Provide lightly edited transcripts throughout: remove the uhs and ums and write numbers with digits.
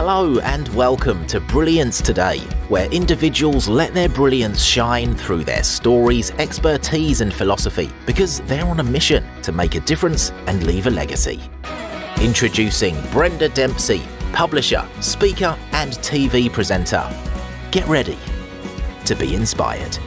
Hello and welcome to Brilliance Today, where individuals let their brilliance shine through their stories, expertise and philosophy, because they're on a mission to make a difference and leave a legacy. Introducing Brenda Dempsey, publisher, speaker and TV presenter. Get ready to be inspired.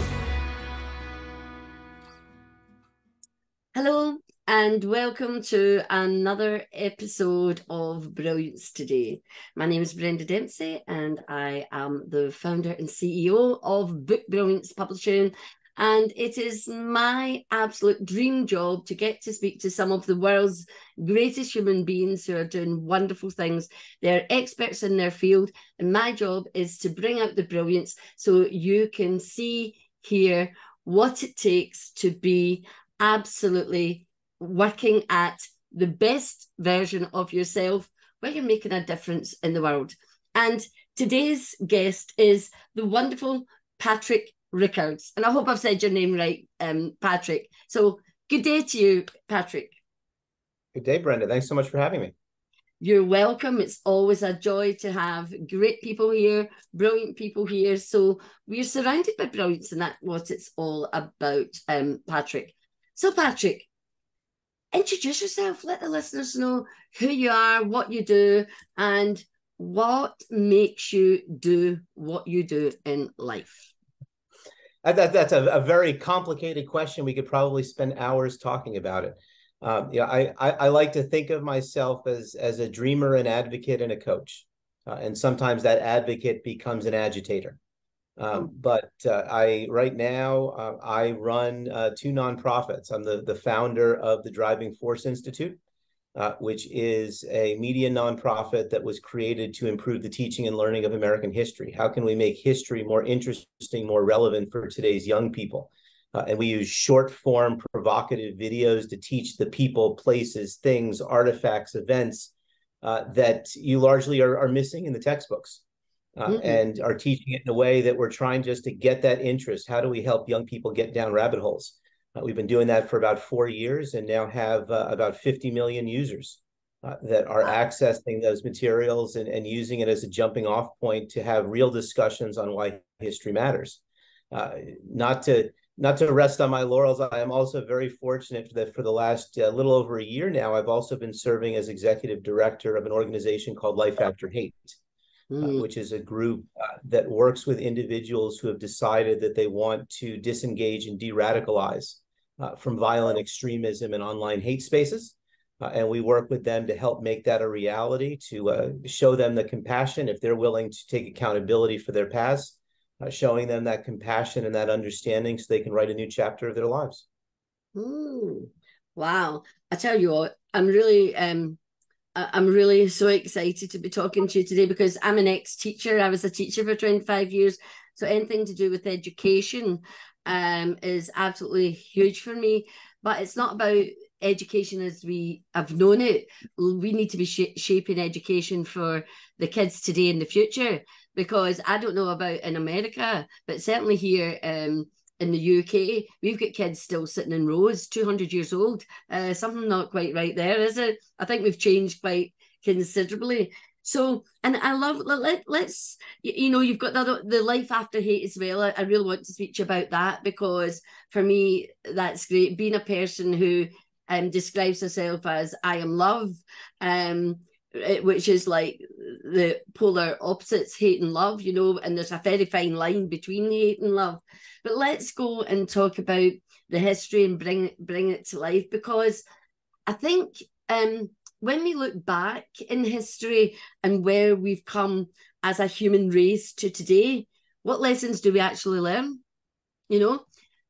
Hello and welcome to another episode of Brilliance Today. My name is Brenda Dempsey and I am the founder and CEO of Book Brilliance Publishing, and it is my absolute dream job to get to speak to some of the world's greatest human beings who are doing wonderful things. They're experts in their field, and my job is to bring out the brilliance so you can see, hear what it takes to be absolutely working at the best version of yourself where you're making a difference in the world. And today's guest is the wonderful Patrick Rickards. And I hope I've said your name right, Patrick. So good day to you, Patrick. Good day, Brenda. Thanks so much for having me. You're welcome. It's always a joy to have great people here, brilliant people here. So we're surrounded by brilliance, and that's what it's all about, Patrick. So Patrick, introduce yourself. Let the listeners know who you are, what you do, and what makes you do what you do in life. That's a very complicated question. We could probably spend hours talking about it. I like to think of myself as a dreamer, an advocate, and a coach. And sometimes that advocate becomes an agitator. But right now, I run two nonprofits. I'm the founder of the Driving Force Institute, which is a media nonprofit that was created to improve the teaching and learning of American history. How can we make history more interesting, more relevant for today's young people? And we use short form, provocative videos to teach the people, places, things, artifacts, events that you largely are missing in the textbooks. And are teaching it in a way that we're trying just to get that interest. How do we help young people get down rabbit holes? We've been doing that for about 4 years and now have about 50 million users that are accessing those materials and using it as a jumping off point to have real discussions on why history matters. Not to rest on my laurels, I am also very fortunate that for the last little over a year now, I've also been serving as executive director of an organization called Life After Hate. Which is a group that works with individuals who have decided that they want to disengage and de-radicalize from violent extremism and online hate spaces. And we work with them to help make that a reality, to show them the compassion if they're willing to take accountability for their past, showing them that compassion and that understanding so they can write a new chapter of their lives. Wow. I tell you what, I'm really so excited to be talking to you today because I'm an ex-teacher. I was a teacher for 25 years. So anything to do with education is absolutely huge for me. But it's not about education as we have known it. We need to be shaping education for the kids today and the future, because I don't know about in America, but certainly here in the UK, we've got kids still sitting in rows, 200 years old. Something not quite right there, is it? I think we've changed quite considerably. So, and I love, let's, you've got the Life After Hate as well. I really want to speak to you about that, because for me, that's great. Being a person who describes herself as I am love, which is like the polar opposites, hate and love, and there's a very fine line between the hate and love. But let's go and talk about the history and bring it to life, because I think when we look back in history and where we've come as a human race to today, what lessons do we actually learn?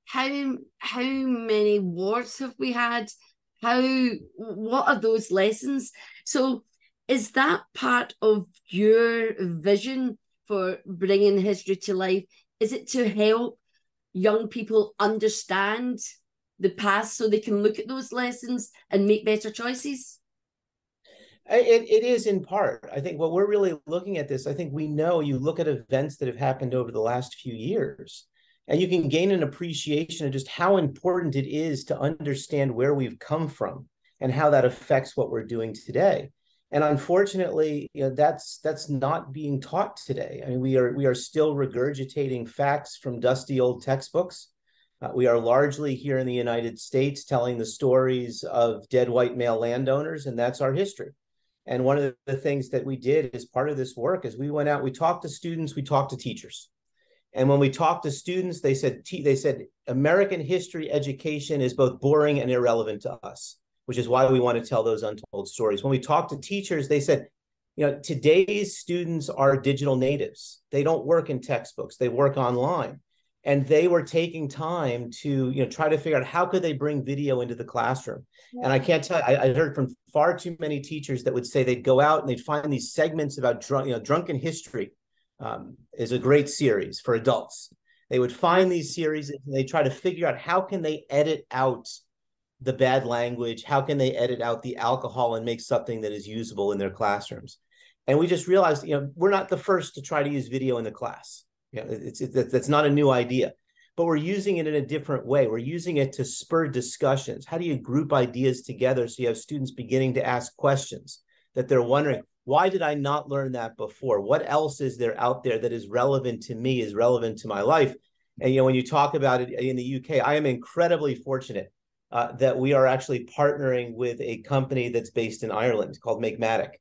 How many wars have we had? What are those lessons? So is that part of your vision for bringing history to life? Is it to help young people understand the past so they can look at those lessons and make better choices? It is in part. I think what we're really looking at this, I think we know, you look at events that have happened over the last few years, and you can gain an appreciation of just how important it is to understand where we've come from and how that affects what we're doing today. And unfortunately, that's not being taught today. I mean, we are still regurgitating facts from dusty old textbooks. We are largely here in the United States telling the stories of dead white male landowners, and that's our history. And one of the things that we did as part of this work is we went out, we talked to students, we talked to teachers. And when we talked to students, they said American history education is both boring and irrelevant to us, which is why we want to tell those untold stories. When we talked to teachers, they said, today's students are digital natives. They don't work in textbooks, they work online. And they were taking time to, try to figure out how could they bring video into the classroom. Yeah. And I can't tell you, I heard from far too many teachers that would say they'd go out and they'd find these segments about drunken history is a great series for adults. They would find these series and they try to figure out how can they edit out the bad language, how can they edit out the alcohol and make something that is usable in their classrooms. And we just realized, we're not the first to try to use video in the class. That's not a new idea, but we're using it in a different way. We're using it to spur discussions. How do you group ideas together so you have students beginning to ask questions that they're wondering, why did I not learn that before? What else is there out there that is relevant to me, is relevant to my life? And, when you talk about it in the UK, I am incredibly fortunate that we are actually partnering with a company that's based in Ireland called Makematic.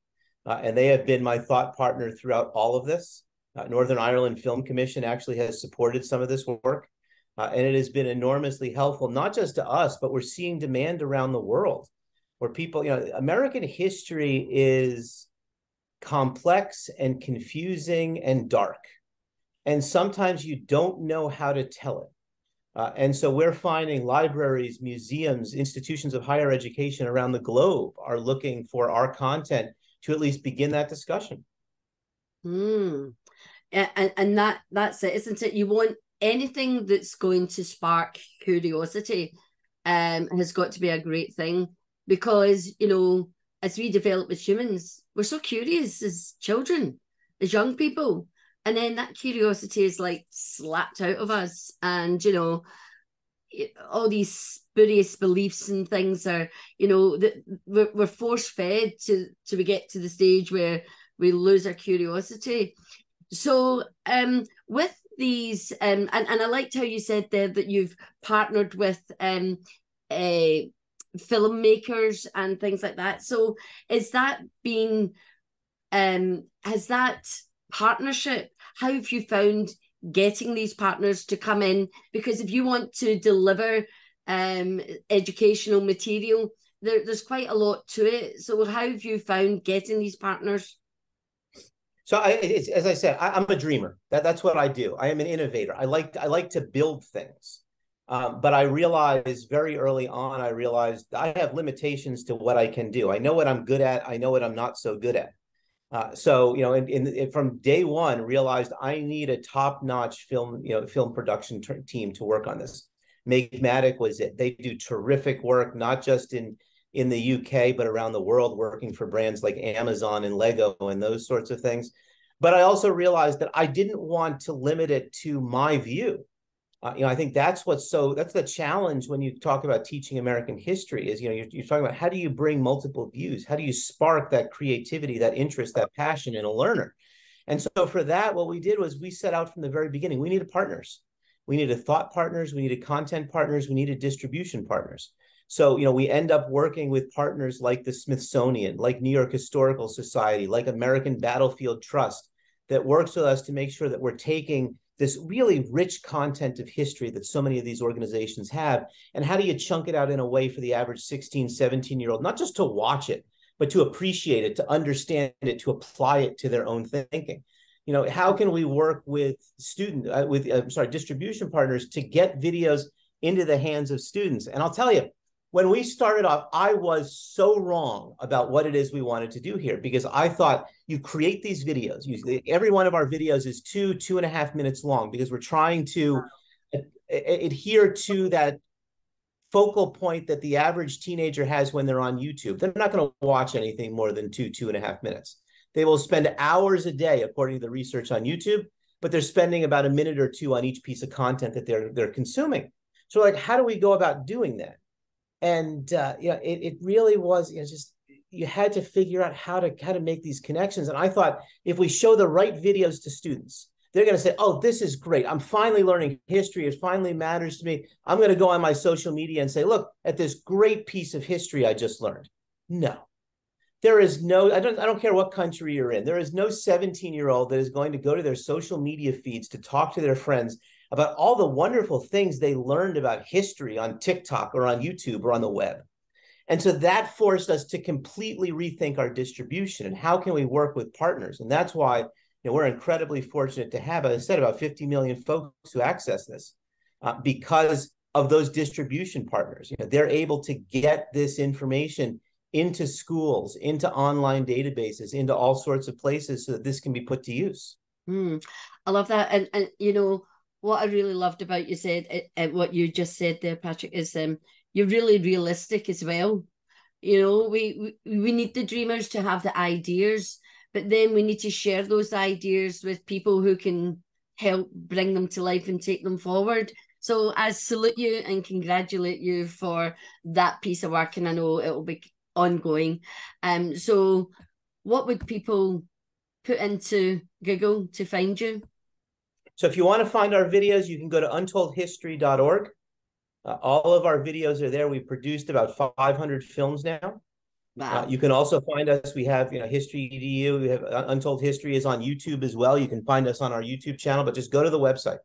And they have been my thought partner throughout all of this. Northern Ireland Film Commission actually has supported some of this work. And it has been enormously helpful, not just to us, but we're seeing demand around the world where people, American history is complex and confusing and dark. And sometimes you don't know how to tell it. And so we're finding libraries, museums, institutions of higher education around the globe are looking for our content to at least begin that discussion. And that's it, isn't it? You want anything that's going to spark curiosity has got to be a great thing, because, as we develop as humans, we're so curious as children, as young people. And then that curiosity is like slapped out of us. And, all these spurious beliefs and things are, that we're force fed to we get to the stage where we lose our curiosity. So with these, and I liked how you said there that you've partnered with filmmakers and things like that. So is that been, has that partnership, how have you found getting these partners to come in? Because if you want to deliver educational material, there's quite a lot to it. So how have you found getting these partners? So as I said, I'm a dreamer. That's what I do. I am an innovator. I like to build things. But I realized very early on, I have limitations to what I can do. I know what I'm good at. I know what I'm not so good at. So, from day one, realized I need a top-notch film production team to work on this. Makematic was it. They do terrific work, not just in the UK, but around the world, working for brands like Amazon and Lego and those sorts of things. But I also realized that I didn't want to limit it to my view. I think that's the challenge when you talk about teaching American history is, you're talking about how do you bring multiple views? How do you spark that creativity, that interest, that passion in a learner? And so for that, what we did was we set out from the very beginning, we needed partners. We needed thought partners, we needed content partners, we needed distribution partners. So, we end up working with partners like the Smithsonian, like New York Historical Society, like American Battlefield Trust, that works with us to make sure that we're taking this really rich content of history that so many of these organizations have, and how do you chunk it out in a way for the average 16, 17-year-old, not just to watch it, but to appreciate it, to understand it, to apply it to their own thinking. How can we work with distribution partners to get videos into the hands of students? And I'll tell you, when we started off, I was so wrong about what it is we wanted to do here, because I thought you create these videos. Every one of our videos is 2.5 minutes long, because we're trying to adhere to that focal point that the average teenager has when they're on YouTube. They're not going to watch anything more than 2.5 minutes. They will spend hours a day, according to the research on YouTube, but they're spending about a minute or two on each piece of content that they're consuming. So how do we go about doing that? And it really was just you had to figure out how to make these connections. And I thought, if we show the right videos to students, they're going to say, oh, this is great. I'm finally learning history. It finally matters to me. I'm going to go on my social media and say, look at this great piece of history I just learned. No, there is no, I don't care what country you're in. There is no 17-year-old that is going to go to their social media feeds to talk to their friends about all the wonderful things they learned about history on TikTok or on YouTube or on the web. And so that forced us to completely rethink our distribution and how can we work with partners. And that's why we're incredibly fortunate to have, as I said, about 50 million folks who access this because of those distribution partners. They're able to get this information into schools, into online databases, into all sorts of places so that this can be put to use. I love that. And what I really loved about what you just said there, Patrick, is you're really realistic as well. We need the dreamers to have the ideas, but then we need to share those ideas with people who can help bring them to life and take them forward. So I salute you and congratulate you for that piece of work, and I know it will be ongoing. So what would people put into Google to find you? So if you want to find our videos, you can go to untoldhistory.org. All of our videos are there. We've produced about 500 films now. Wow. You can also find us. We have, History EDU. We have Untold History is on YouTube as well. You can find us on our YouTube channel, but just go to the website.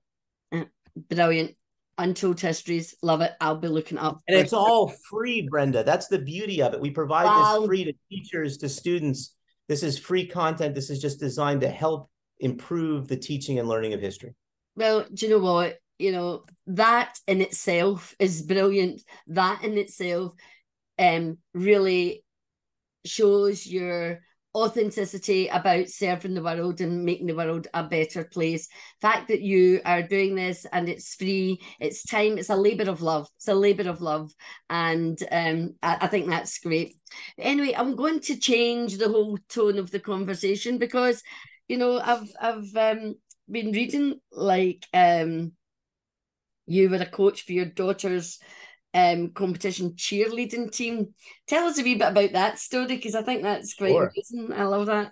Brilliant. Untold Histories. Love it. I'll be looking up. And it's all free, Brenda. That's the beauty of it. We provide this free to teachers, to students. This is free content. This is just designed to help improve the teaching and learning of history. Well, do you know what? That in itself is brilliant. That in itself really shows your authenticity about serving the world and making the world a better place. The fact that you are doing this and it's free, it's time, it's a labor of love. It's a labor of love. And I think that's great. Anyway, I'm going to change the whole tone of the conversation because, I've been reading you were a coach for your daughter's competition cheerleading team. Tell us a wee bit about that story, because I think that's quite amazing. I love that.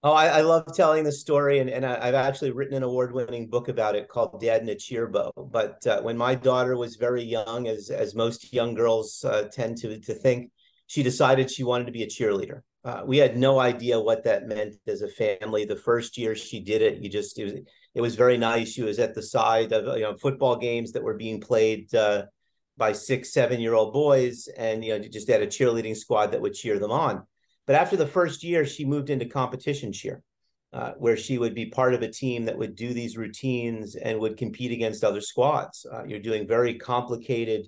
Oh, I love telling the story, and I've actually written an award-winning book about it called Dad in a Cheer Bow. But when my daughter was very young, as most young girls tend to think, she decided she wanted to be a cheerleader. We had no idea what that meant as a family. The first year she did it, it was very nice. She was at the side of football games that were being played by 6, 7-year-old boys, and just had a cheerleading squad that would cheer them on. But after the first year, she moved into competition cheer, where she would be part of a team that would do these routines and would compete against other squads. You're doing very complicated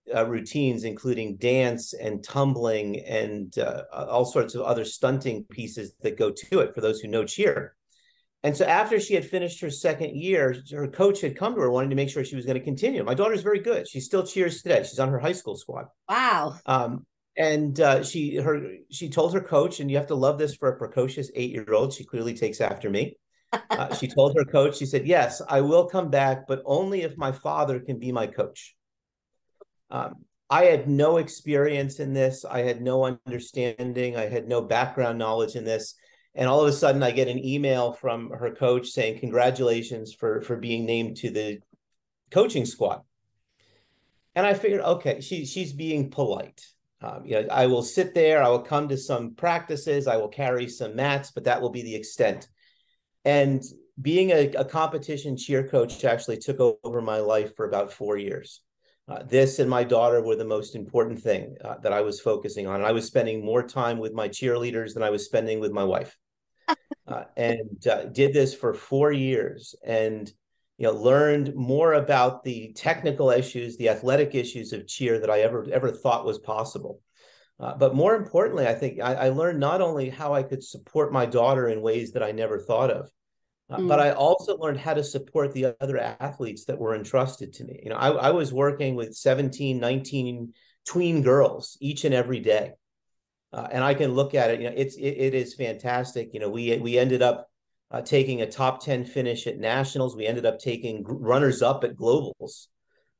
routines, including dance and tumbling and all sorts of other stunting pieces that go to it for those who know cheer. And so after she had finished her second year, her coach had come to her wanting to make sure she was going to continue. My daughter's very good. She still cheers today. She's on her high school squad. Wow. And she told her coach, and you have to love this for a precocious 8-year-old. She clearly takes after me. She told her coach, she said, yes, I will come back, but only if my father can be my coach. I had no experience in this. I had no understanding. I had no background knowledge in this. And all of a sudden I get an email from her coach saying, congratulations for being named to the coaching squad. And I figured, okay, she's being polite. I will sit there. I will come to some practices. I will carry some mats, but that will be the extent. And being a competition cheer coach actually took over my life for about 4 years. This and my daughter were the most important thing that I was focusing on. And I was spending more time with my cheerleaders than I was spending with my wife. And did this for 4 years and learned more about the technical issues, the athletic issues of cheer that I ever thought was possible. But more importantly, I think I learned not only how I could support my daughter in ways that I never thought of, but I also learned how to support the other athletes that were entrusted to me. I was working with 17, 19 tween girls each and every day. And I can look at it, it is fantastic. We ended up taking a top 10 finish at nationals. We ended up taking runners up at globals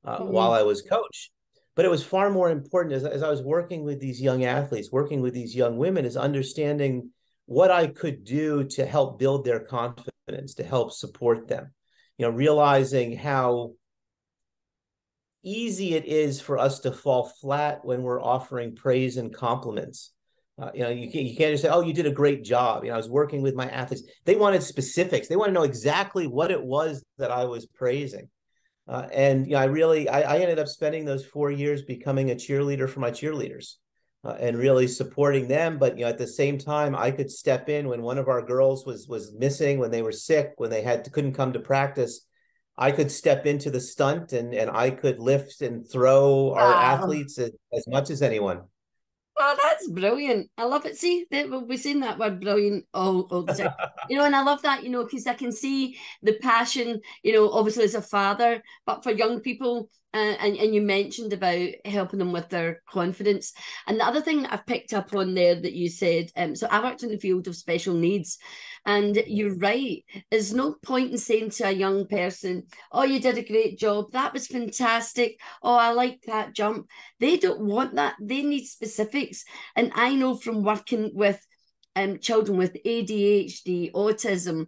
while I was coach. But it was far more important as I was working with these young athletes, working with these young women, is understanding what I could do to help build their confidence, to help support them. Realizing how easy it is for us to fall flat when we're offering praise and compliments. You can't just say, "Oh, you did a great job." I was working with my athletes. They wanted specifics. They want to know exactly what it was that I was praising. And I ended up spending those 4 years becoming a cheerleader for my cheerleaders, and really supporting them. But at the same time, I could step in when one of our girls was missing, when they were sick, when they couldn't come to practice. I could step into the stunt, and I could lift and throw our Wow. athletes as much as anyone. Oh, that's brilliant. I love it. See, we'll be saying that word brilliant all the time. And I love that, because I can see the passion, obviously as a father, but for young people, and you mentioned about helping them with their confidence. And the other thing I've picked up on there that you said, so I worked in the field of special needs, and you're right. There's no point in saying to a young person, "Oh, you did a great job. That was fantastic. Oh, I like that jump." They don't want that. They need specifics. And I know from working with children with ADHD, autism,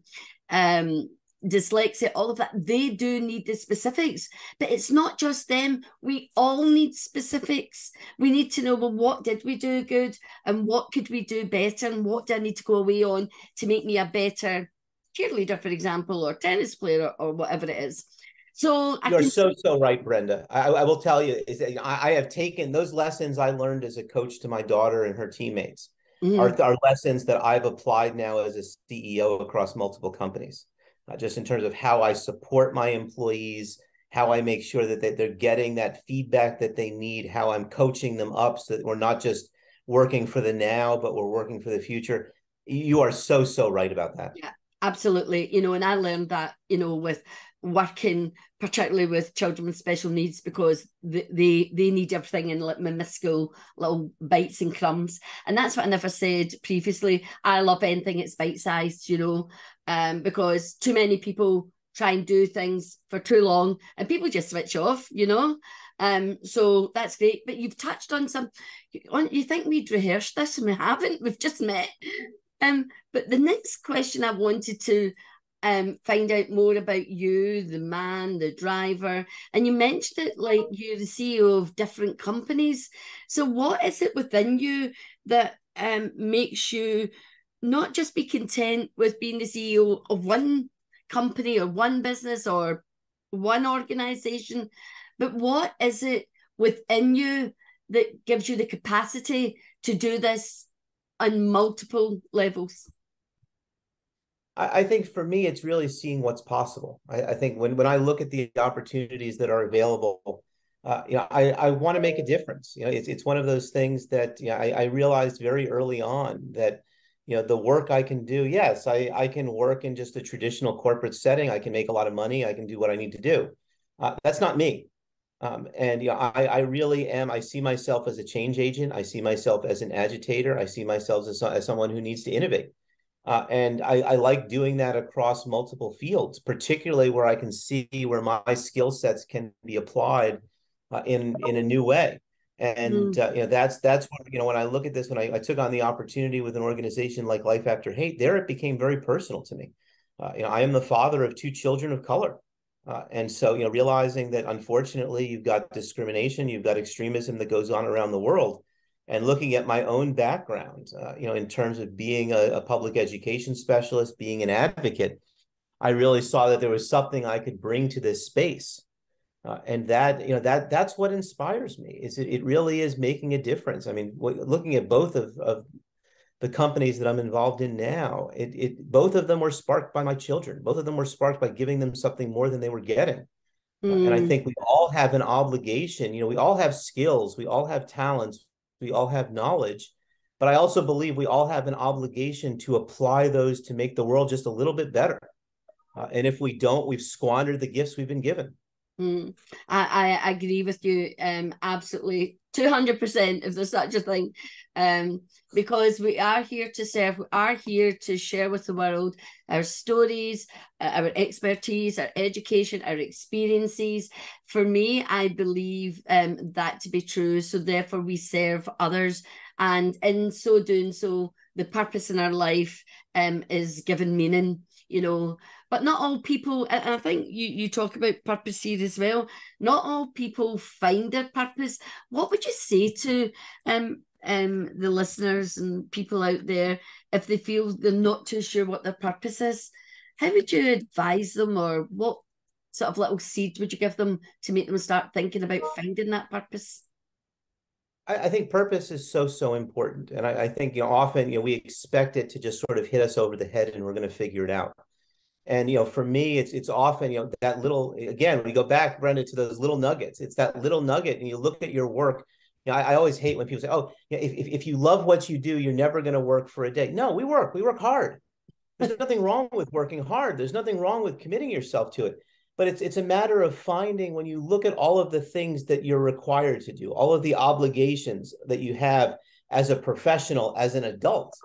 dyslexia, all of that, they do need the specifics. But it's not just them. We all need specifics. We need to know, well, what did we do good, and what could we do better, and what do I need to go away on to make me a better cheerleader, for example, or tennis player, or whatever it is. So You're so right, Brenda. I will tell you, is that I have taken those lessons I learned as a coach to my daughter and her teammates, are lessons that I've applied now as a CEO across multiple companies, just in terms of how I support my employees, how I make sure that they're getting that feedback that they need, how I'm coaching them up so that we're not just working for the now, but we're working for the future. You are so right about that. Yeah, absolutely. And I learned that, with working particularly with children with special needs, because they need everything in like minuscule little bites and crumbs. And that's what I never said previously. I love anything that's bite-sized, because too many people try and do things for too long and people just switch off, so that's great. But you've touched on you think we'd rehearsed this, and we haven't. We've just met. But the next question I wanted to find out more about you, the man, the driver, and you mentioned it like you're the CEO of different companies. So what is it within you that makes you not just be content with being the CEO of one company or one business or one organization, but what is it within you that gives you the capacity to do this on multiple levels? I think for me, it's really seeing what's possible. I think when I look at the opportunities that are available, I want to make a difference. It's one of those things that I realized very early on that the work I can do. Yes, I can work in just a traditional corporate setting. I can make a lot of money. I can do what I need to do. That's not me. And I really am. I see myself as a change agent. I see myself as an agitator. I see myself as someone who needs to innovate. And I like doing that across multiple fields, particularly where I can see where my skill sets can be applied in a new way. And that's what, when I look at this, when I took on the opportunity with an organization like Life After Hate, there it became very personal to me. I am the father of 2 children of color. And so, realizing that unfortunately you've got discrimination, you've got extremism that goes on around the world. And looking at my own background, in terms of being a public education specialist, being an advocate, I really saw that there was something I could bring to this space. And that's what inspires me. It really is making a difference. I mean, looking at both of the companies that I'm involved in now, both of them were sparked by my children. Both of them were sparked by giving them something more than they were getting. And I think we all have an obligation. We all have skills. We all have talents. We all have knowledge, but I also believe we all have an obligation to apply those to make the world just a little bit better. And if we don't, we've squandered the gifts we've been given. I agree with you, absolutely 200%, if there's such a thing, because we are here to serve. We are here to share with the world our stories, our expertise, our education, our experiences. For me, I believe that to be true. So therefore, we serve others, and in so doing, so the purpose in our life is given meaning. But not all people, and I think you talk about purpose here as well, not all people find their purpose. What would you say to the listeners and people out there if they feel they're not too sure what their purpose is? How would you advise them, or what sort of little seed would you give them to make them start thinking about finding that purpose? I think purpose is so important. And I think, often, we expect it to just sort of hit us over the head and we're going to figure it out. And, for me, it's often, that little, again, we go back, Brenda, to those little nuggets. It's that little nugget, and you look at your work. I always hate when people say, oh, if you love what you do, you're never going to work for a day. No, we work hard. There's nothing wrong with working hard. There's nothing wrong with committing yourself to it. But it's a matter of finding, when you look at all of the things that you're required to do, all of the obligations that you have as a professional, as an adult,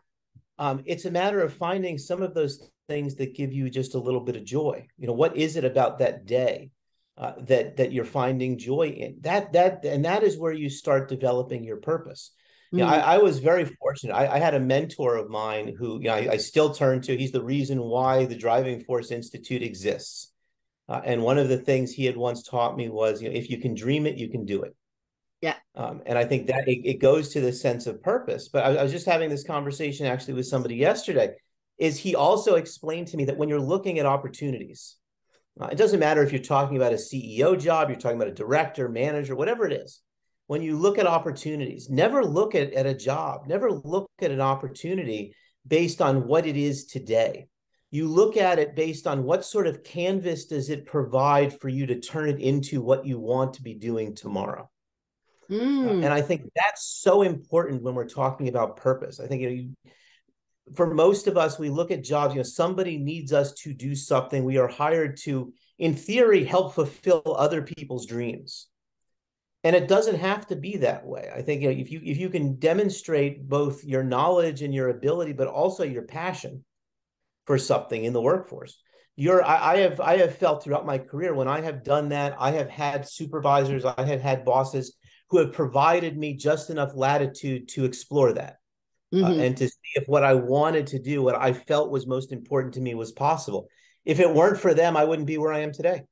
it's a matter of finding some of those things that give you just a little bit of joy. What is it about that day that you're finding joy in? That is where you start developing your purpose. I was very fortunate. I had a mentor of mine who I still turn to. He's the reason why the Driving Force Institute exists. And one of the things he had once taught me was, if you can dream it, you can do it. Yeah. And I think that it goes to the sense of purpose. But I was just having this conversation actually with somebody yesterday. Is he also explained to me that when you're looking at opportunities, it doesn't matter if you're talking about a CEO job, you're talking about a director, manager, whatever it is. When you look at opportunities, never look at a job, never look at an opportunity based on what it is today. You look at it based on what sort of canvas does it provide for you to turn it into what you want to be doing tomorrow. And I think that's so important when we're talking about purpose. I think, for most of us, we look at jobs, somebody needs us to do something. We are hired to, in theory, help fulfill other people's dreams. And it doesn't have to be that way. I think, if you can demonstrate both your knowledge and your ability, but also your passion for something in the workforce. I have felt throughout my career, when I have done that, I have had supervisors, I have had bosses who have provided me just enough latitude to explore that. And to see if what I wanted to do, what I felt was most important to me, was possible. If it weren't for them, I wouldn't be where I am today.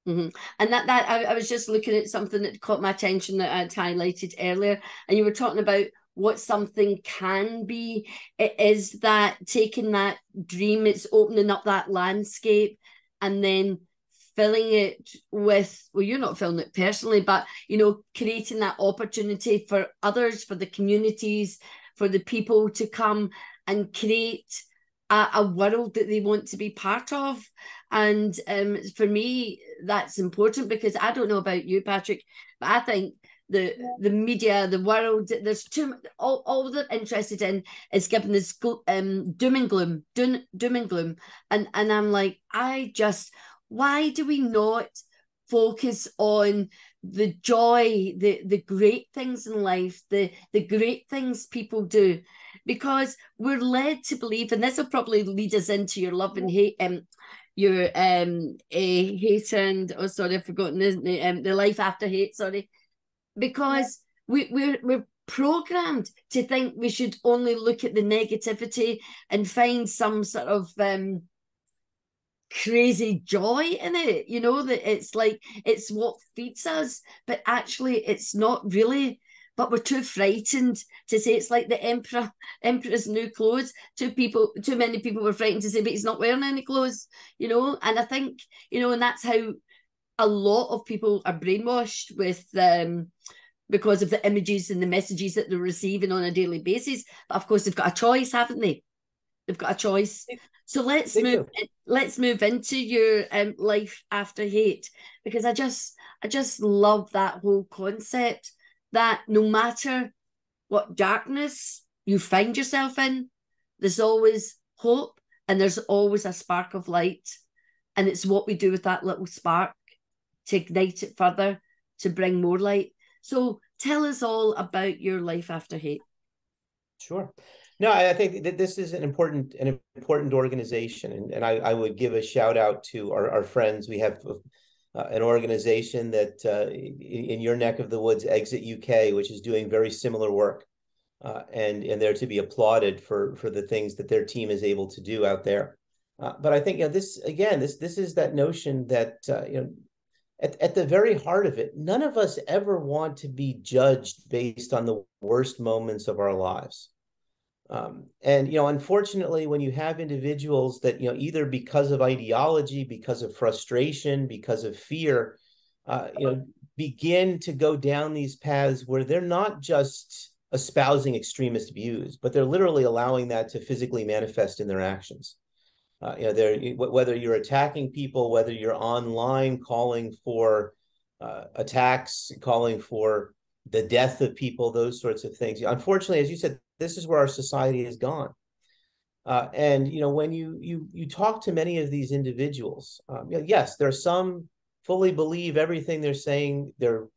And I was just looking at something that caught my attention that I'd highlighted earlier, and you were talking about what something can be. It is that taking that dream, it's opening up that landscape, and then filling it with, well, you're not filling it personally, but creating that opportunity for others, for the communities, for the people to come and create a world that they want to be part of. And for me, that's important, because I don't know about you, Patrick, but I think the media, the world, there's too much, all they're interested in is giving this doom and gloom. And I'm like, why do we not focus on the joy, the great things in life, the great things people do? Because we're led to believe, and this will probably lead us into your love and hate, your hate and, oh sorry, I've forgotten the life after hate, sorry. Because we're programmed to think we should only look at the negativity and find some sort of crazy joy in it, that it's like it's what feeds us, but actually it's not really. But we're too frightened to say. It's like the emperor's new clothes. Too many people were frightened to say, but he's not wearing any clothes, and I think, and that's how a lot of people are brainwashed with because of the images and the messages that they're receiving on a daily basis. But of course, they've got a choice, haven't they? They've got a choice. So let's move into your life after hate, because I just love that whole concept, that no matter what darkness you find yourself in, there's always hope and there's always a spark of light. And it's what we do with that little spark to ignite it further, to bring more light. So tell us all about your Life After Hate. Sure. No, I think that this is an important organization, and I would give a shout out to our friends. We have an organization that in your neck of the woods, Exit UK, which is doing very similar work, and they're to be applauded for the things that their team is able to do out there. But I think this is that notion that at the very heart of it, none of us ever want to be judged based on the worst moments of our lives. And unfortunately, when you have individuals that either because of ideology, because of frustration, because of fear, begin to go down these paths where they're not just espousing extremist views, but they're literally allowing that to physically manifest in their actions. Whether you're attacking people, whether you're online calling for attacks, calling for the death of people, those sorts of things. Unfortunately, as you said, this is where our society has gone. And when you talk to many of these individuals, yes, there are some fully believe everything they're saying. They're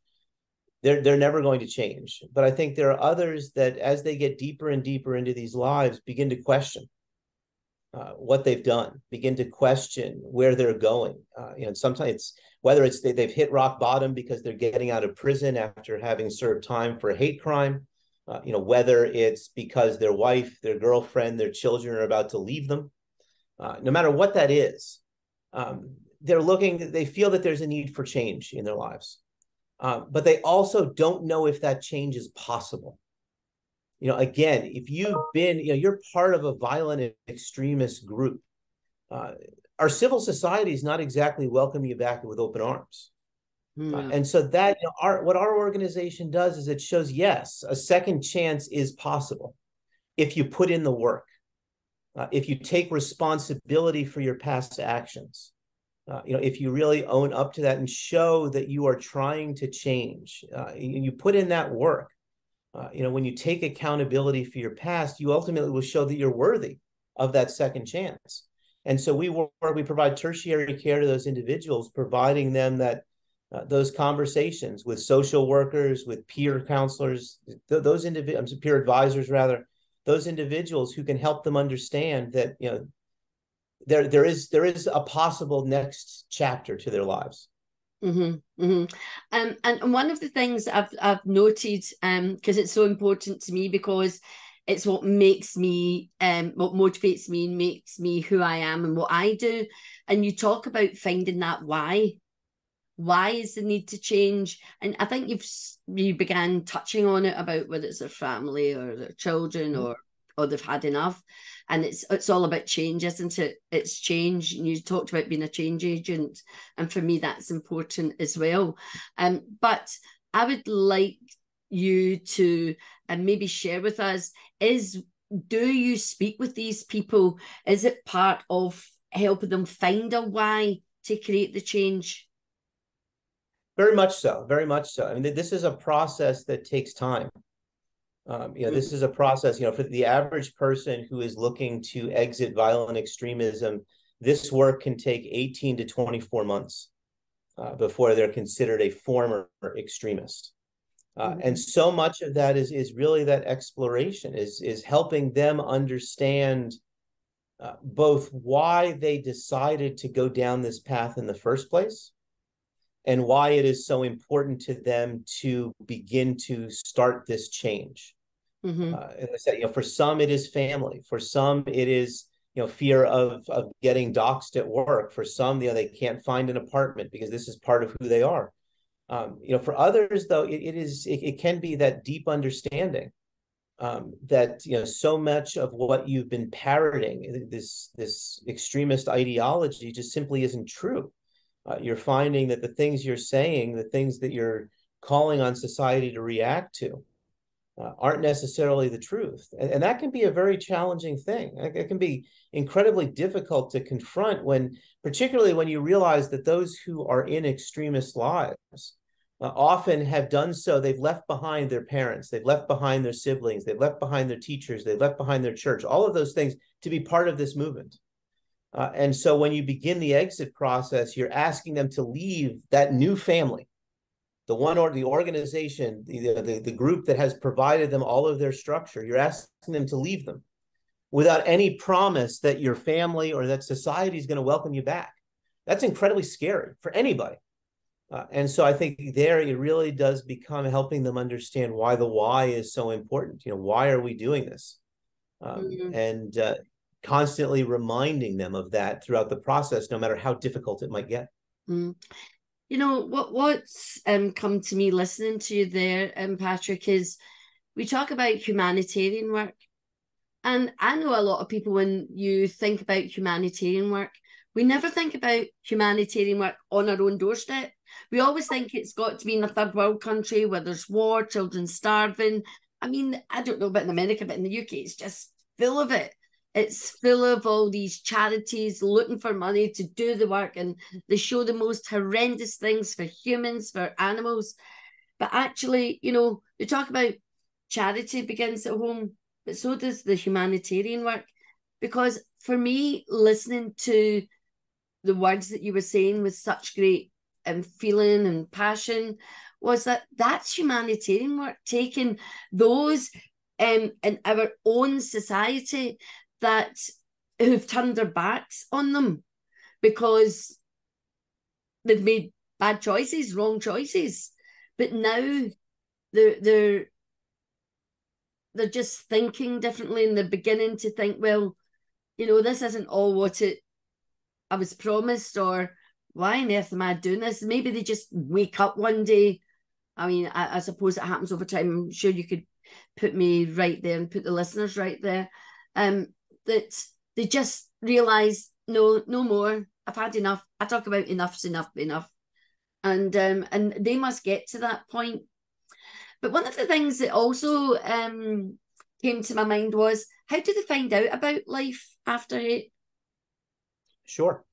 never going to change. But I think there are others that, as they get deeper and deeper into these lives, begin to question what they've done, begin to question where they're going. Sometimes it's whether it's they've hit rock bottom because they're getting out of prison after having served time for a hate crime. Whether it's because their wife, their girlfriend, their children are about to leave them. No matter what that is, they feel that there's a need for change in their lives. But they also don't know if that change is possible. Again, if you've been, you're part of a violent extremist group, our civil society is not exactly welcoming you back with open arms. And so that what our organization does is it shows, yes, a second chance is possible if you put in the work, if you take responsibility for your past actions, if you really own up to that and show that you are trying to change, you put in that work. When you take accountability for your past, you ultimately will show that you're worthy of that second chance. And so we provide tertiary care to those individuals, providing them that those conversations with social workers, with peer counselors, those individuals, peer advisors rather, those individuals who can help them understand that there is a possible next chapter to their lives. Mm-hmm, mm-hmm. And one of the things I've noted, because it's so important to me, because it's what makes me, what motivates me and makes me who I am and what I do. And you talk about finding that why. Why is the need to change? And I think you began touching on it about whether it's their family or their children or they've had enough. And it's all about change, isn't it? It's change. And you talked about being a change agent. And for me, that's important as well. But I would like you to maybe share with us, do you speak with these people? Is it part of helping them find a why to create the change? Very much so. Very much so. I mean, this is a process that takes time. This is a process, for the average person who is looking to exit violent extremism, this work can take 18 to 24 months before they're considered a former extremist. And so much of that is really that exploration, is helping them understand both why they decided to go down this path in the first place, and why it is so important to them to begin to start this change. And I said, for some it is family, for some it is fear of getting doxxed at work, for some they can't find an apartment because this is part of who they are. For others though, it can be that deep understanding that so much of what you've been parroting, this extremist ideology, just simply isn't true. You're finding that the things you're saying, the things that you're calling on society to react to, aren't necessarily the truth. And that can be a very challenging thing. It can be incredibly difficult to confront, particularly when you realize that those who are in extremist lives often have done so. They've left behind their parents, they've left behind their siblings, they've left behind their teachers, they've left behind their church, all of those things to be part of this movement. And so when you begin the exit process, you're asking them to leave that new family, the one or the organization, the group that has provided them all of their structure. You're asking them to leave them without any promise that your family or that society is going to welcome you back. That's incredibly scary for anybody. And so I think there it really does become helping them understand why the why is so important. Why are we doing this? And constantly reminding them of that throughout the process, no matter how difficult it might get. What's come to me listening to you there, Patrick, is we talk about humanitarian work. And I know a lot of people, when you think about humanitarian work, we never think about humanitarian work on our own doorstep. We always think it's got to be in a third world country where there's war, children starving. I mean, I don't know about in America, but in the UK, it's just full of it. It's full of all these charities looking for money to do the work, and they show the most horrendous things for humans, for animals. But actually, you talk about charity begins at home, but so does the humanitarian work. Because for me, listening to the words that you were saying with such great feeling and passion, was that's humanitarian work, taking those in our own society that who've turned their backs on them because they've made bad choices, wrong choices. But now they're just thinking differently, and they're beginning to think, well, this isn't all what I was promised, or why on earth am I doing this? Maybe they just wake up one day. I mean, I suppose it happens over time. I'm sure you could put me right there and put the listeners right there. That they just realize, no more. I've had enough. I talk about enough's enough. And they must get to that point. But one of the things that also came to my mind was, how do they find out about life after hate? Sure.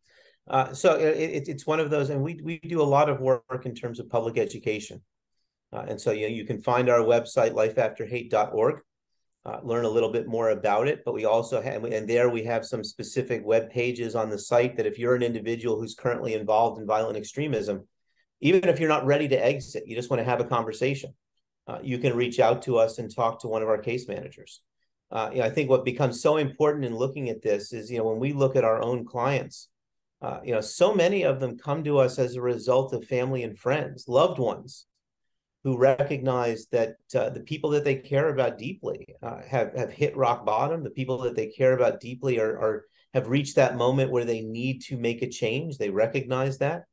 So it's one of those, and we do a lot of work in terms of public education. And so you can find our website, lifeafterhate.org, learn a little bit more about it. But we also have, and there we have some specific web pages on the site that if you're an individual who's currently involved in violent extremism, even if you're not ready to exit, you just want to have a conversation, you can reach out to us and talk to one of our case managers. I think what becomes so important in looking at this is, when we look at our own clients, so many of them come to us as a result of family and friends, loved ones, who recognize that the people that they care about deeply have hit rock bottom. The people that they care about deeply have reached that moment where they need to make a change. They recognize that.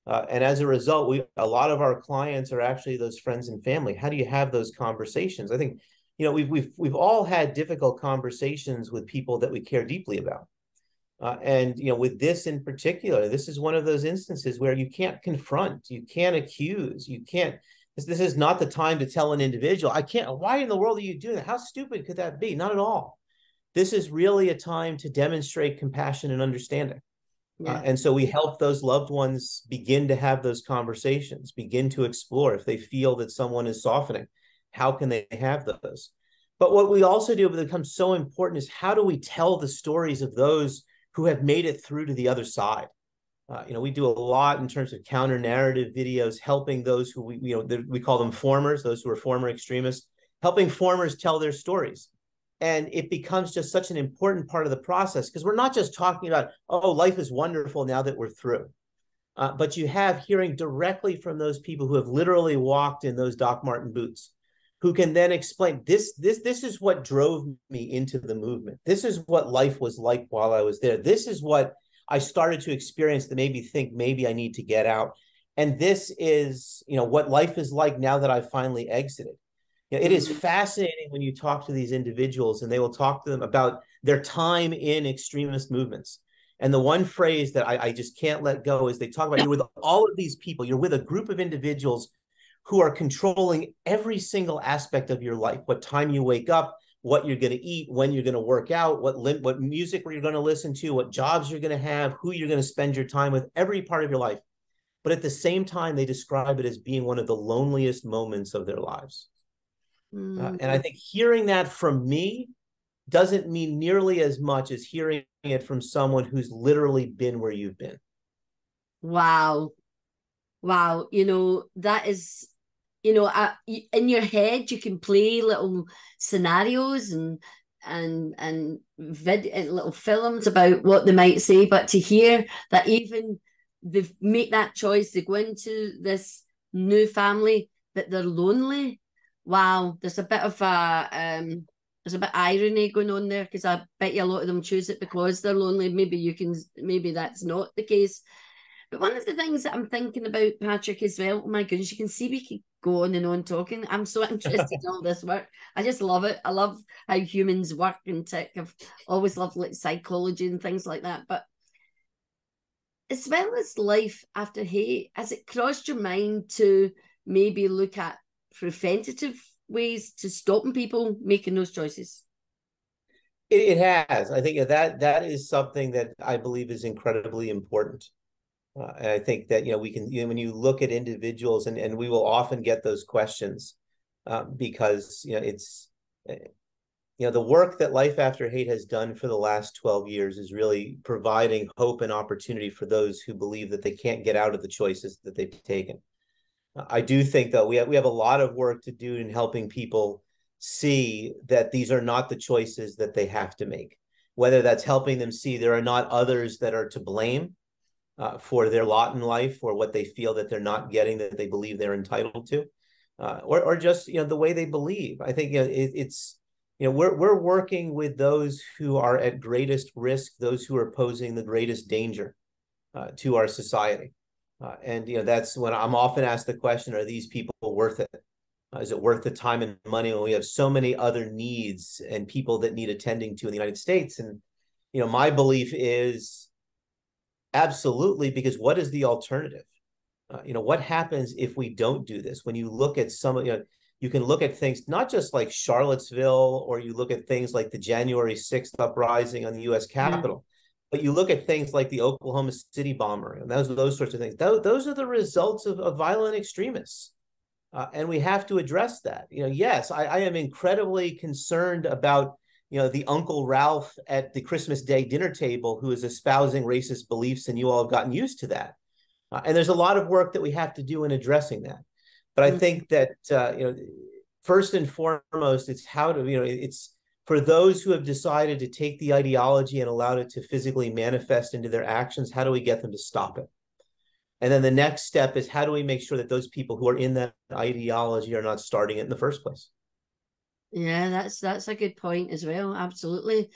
And as a result, a lot of our clients are actually those friends and family. How do you have those conversations? I think, we've all had difficult conversations with people that we care deeply about. And with this in particular, this is one of those instances where you can't confront, you can't accuse, you can't. This is not the time to tell an individual, why in the world are you doing that? How stupid could that be? Not at all. This is really a time to demonstrate compassion and understanding. Yeah. And so we help those loved ones begin to have those conversations, begin to explore. If they feel that someone is softening, how can they have those? But what we also do, that becomes so important, is how do we tell the stories of those who have made it through to the other side? We do a lot in terms of counter narrative videos, helping those who we call them formers, those who are former extremists, helping formers tell their stories. And it becomes just such an important part of the process, because we're not just talking about, life is wonderful now that we're through. But you have hearing directly from those people who have literally walked in those Doc Marten boots, who can then explain, this is what drove me into the movement. This is what life was like while I was there. This is what I started to experience that made me think maybe I need to get out. And this is, what life is like now that I've finally exited. It is fascinating when you talk to these individuals, and they will talk to them about their time in extremist movements. And the one phrase that I just can't let go is they talk about, you're with all of these people, you're with a group of individuals who are controlling every single aspect of your life, what time you wake up, what you're going to eat, when you're going to work out, what music you're going to listen to, what jobs you're going to have, who you're going to spend your time with, every part of your life. But at the same time, they describe it as being one of the loneliest moments of their lives. And I think hearing that from me doesn't mean nearly as much as hearing it from someone who's literally been where you've been. Wow. Wow. That is, in your head, you can play little scenarios and little films about what they might say, but to hear that even they make that choice, they go into this new family, that they're lonely. Wow, there's a bit of irony going on there, because I bet you a lot of them choose it because they're lonely. Maybe that's not the case. But one of the things that I'm thinking about, Patrick, as well, oh my goodness, you can see we could go on and on talking. I'm so interested in all this work. I just love it. I love how humans work and tick. I've always loved like psychology and things like that. But as well as life after hate, has it crossed your mind to maybe look at preventative ways to stopping people making those choices? It has. I think that is something that I believe is incredibly important. And I think that, we can, when you look at individuals, and we will often get those questions because, it's, the work that Life After Hate has done for the last 12 years is really providing hope and opportunity for those who believe that they can't get out of the choices that they've taken. I do think, though, we have a lot of work to do in helping people see that these are not the choices that they have to make, whether that's helping them see there are not others that are to blame for their lot in life, or what they feel that they're not getting that they believe they're entitled to, or just the way they believe. I think it's we're working with those who are at greatest risk, those who are posing the greatest danger to our society, and that's when I'm often asked the question: are these people worth it? Is it worth the time and money when we have so many other needs and people that need attending to in the United States? And my belief is, absolutely, because what is the alternative? What happens if we don't do this? When you look at you can look at things not just like Charlottesville, or you look at things like the January 6th uprising on the U.S. Capitol, but you look at things like the Oklahoma City bomber, and those sorts of things. Those are the results of violent extremists. And we have to address that. Yes, I am incredibly concerned about the Uncle Ralph at the Christmas Day dinner table who is espousing racist beliefs, and you all have gotten used to that. And there's a lot of work that we have to do in addressing that. But I think that, first and foremost, it's how to, it's for those who have decided to take the ideology and allowed it to physically manifest into their actions, how do we get them to stop it? And then the next step is, how do we make sure that those people who are in that ideology are not starting it in the first place? Yeah, that's a good point as well. Absolutely.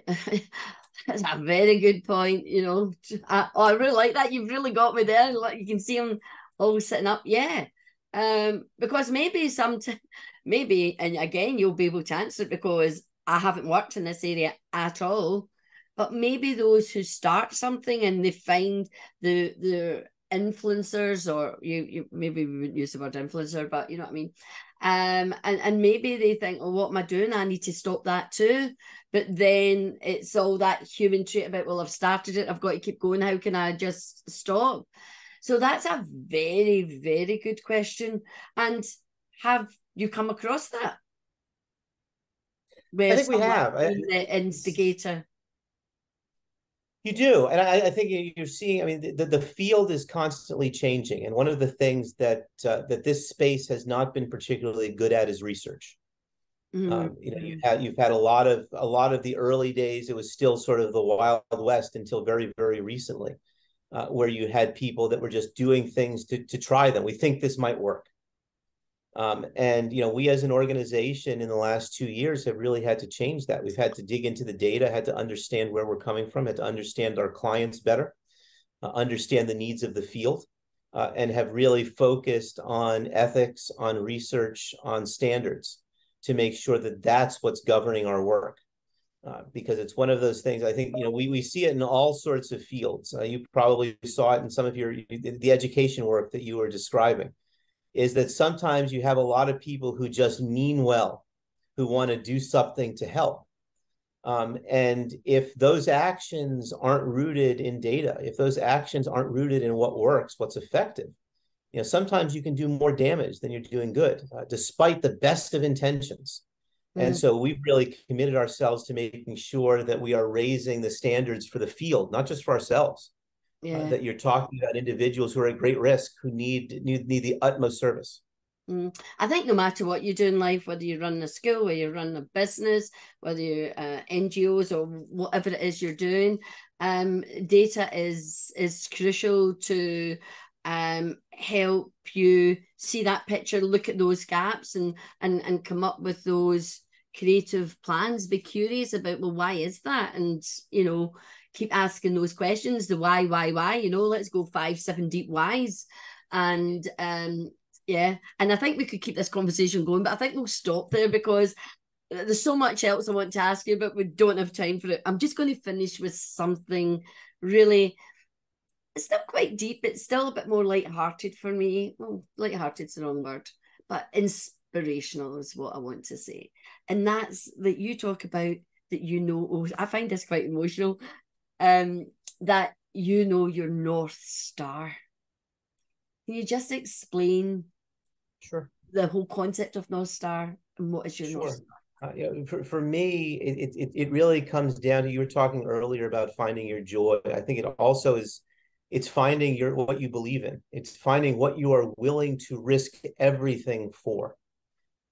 That's a very good point. I really like that. You've really got me there. Like, you can see them all sitting up. Yeah. Because maybe, and again, you'll be able to answer it because I haven't worked in this area at all, but maybe those who start something and they find the influencers, or you maybe we wouldn't use the word influencer, but you know what I mean. And maybe they think, oh, what am I doing? I need to stop that too. But then it's all that human trait about, well, I've started it, I've got to keep going. How can I just stop? So that's a very, very good question. And have you come across that? I think we have. The instigator. You do. And I think you're seeing, I mean, the field is constantly changing. And one of the things that this space has not been particularly good at is research. You've had a lot of the early days. It was still sort of the Wild West until very, very recently, where you had people that were just doing things to try them. We think this might work. And we as an organization in the last 2 years have really had to change that. We've had to dig into the data, had to understand where we're coming from, had to understand our clients better, understand the needs of the field, and have really focused on ethics, on research, on standards to make sure that that's what's governing our work. Because it's one of those things, I think, we see it in all sorts of fields. You probably saw it in some of the education work that you were describing, is that sometimes you have a lot of people who just mean well, who want to do something to help. And if those actions aren't rooted in data, if those actions aren't rooted in what works, what's effective, sometimes you can do more damage than you're doing good, despite the best of intentions. And so we've really committed ourselves to making sure that we are raising the standards for the field, not just for ourselves. That you're talking about individuals who are at great risk, who need the utmost service. I think no matter what you do in life, whether you run a school, whether you run a business, whether you're NGOs or whatever it is you're doing, data is crucial to help you see that picture, look at those gaps, and come up with those creative plans. Be curious about, well, why is that? And keep asking those questions, the why, let's go 5-7 deep whys. And yeah, and I think we could keep this conversation going, but I think we'll stop there because there's so much else I want to ask you, but we don't have time for it. I'm just going to finish with something really, it's still quite deep. It's still a bit more lighthearted for me. Well, lighthearted's the wrong word, but inspirational is what I want to say. And that's that you talk about that, I find this quite emotional, that your North Star. Can you just explain the whole concept of North Star and what is your North Star? For me, it really comes down to, you were talking earlier about finding your joy. I think it also is, it's finding what you believe in. It's finding what you are willing to risk everything for.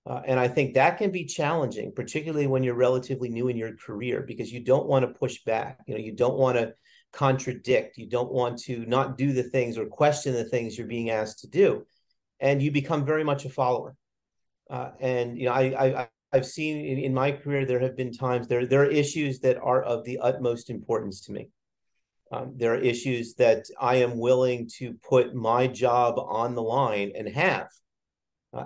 And I think that can be challenging, particularly when you're relatively new in your career, because you don't want to push back. You don't want to contradict. You don't want to not do the things or question the things you're being asked to do. And you become very much a follower. And I've seen in my career, there have been times there are issues that are of the utmost importance to me. There are issues that I am willing to put my job on the line and have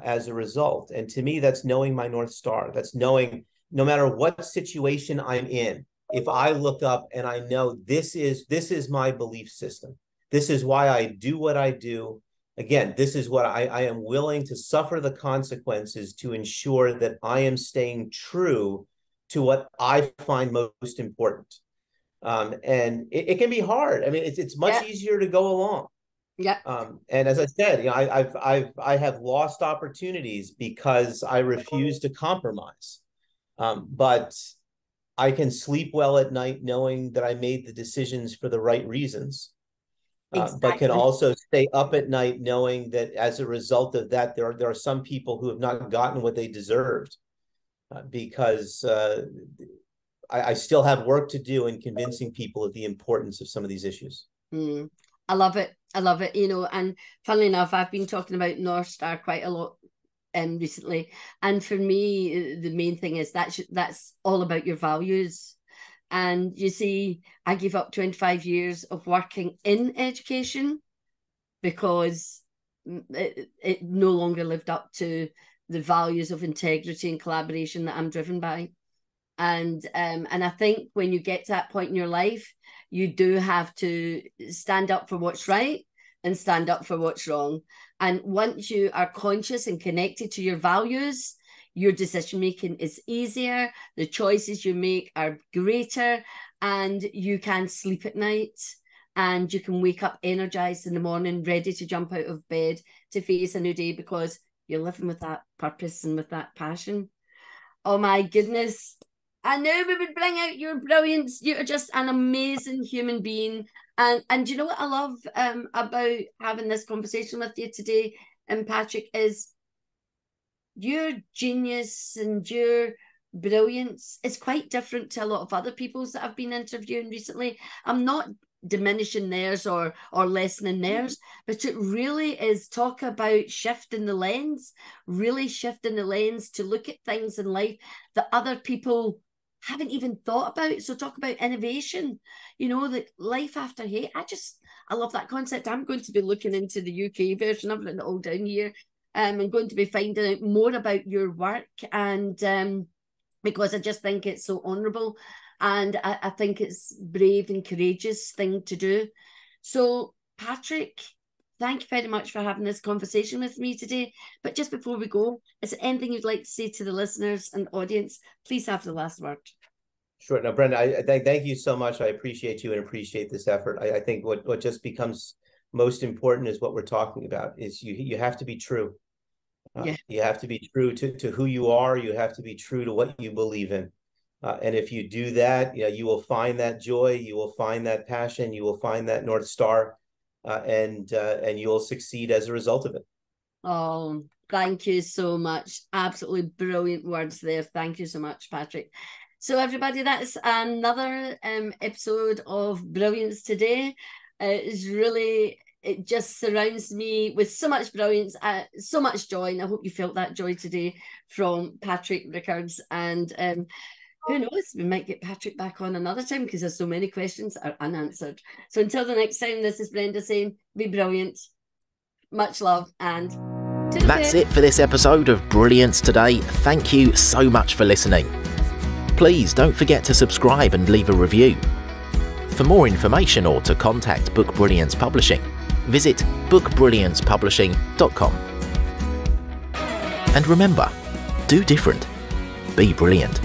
as a result. And to me, that's knowing my North Star. That's knowing no matter what situation I'm in, if I look up and I know this is my belief system, this is why I do what I do. Again, this is what I am willing to suffer the consequences to ensure that I am staying true to what I find most important. And it can be hard. I mean, it's much easier to go along. Yeah. And as I said, I have lost opportunities because I refuse to compromise. But I can sleep well at night knowing that I made the decisions for the right reasons. But can also stay up at night knowing that as a result of that, there are some people who have not gotten what they deserved because I still have work to do in convincing people of the importance of some of these issues. I love it. I love it. And funnily enough, I've been talking about North Star quite a lot recently. And for me, the main thing is that's all about your values. And you see, I gave up 25 years of working in education because it no longer lived up to the values of integrity and collaboration that I'm driven by. And I think when you get to that point in your life, you do have to stand up for what's right and stand up for what's wrong. And once you are conscious and connected to your values, your decision making is easier, the choices you make are greater, and you can sleep at night and you can wake up energized in the morning, ready to jump out of bed to face a new day because you're living with that purpose and with that passion. Oh my goodness. I knew we would bring out your brilliance. You're just an amazing human being. And you know what I love about having this conversation with you today, Patrick, is your genius and your brilliance is quite different to a lot of other people's that I've been interviewing recently. I'm not diminishing theirs or lessening theirs, but it really is talk about shifting the lens, really shifting the lens to look at things in life that other people haven't even thought about. So talk about innovation, like life after hate. I love that concept. I'm going to be looking into the UK version. I've written it all down here. I'm going to be finding out more about your work, and because I just think it's so honourable, and I think it's brave and courageous thing to do. So Patrick, thank you very much for having this conversation with me today. But just before we go, is there anything you'd like to say to the listeners and audience? Please have the last word. Sure. Now, Brenda, I thank you so much. I appreciate you and appreciate this effort. I think what just becomes most important is what we're talking about is you have to be true. You have to be true to who you are. You have to be true to what you believe in. And if you do that, you will find that joy, you will find that passion, you will find that North Star, and you will succeed as a result of it. Oh, thank you so much. Absolutely brilliant words there. Thank you so much, Patrick. So everybody, that's another episode of Brilliance Today. It just surrounds me with so much brilliance, so much joy, and I hope you felt that joy today from Patrick Rickards. And who knows, we might get Patrick back on another time because there's so many questions are unanswered. So until the next time, this is Brenda saying, be brilliant. Much love, and that's it for this episode of Brilliance Today. Thank you so much for listening. Please don't forget to subscribe and leave a review. For more information or to contact Book Brilliance Publishing, visit bookbrilliancepublishing.com. And remember, do different, be brilliant.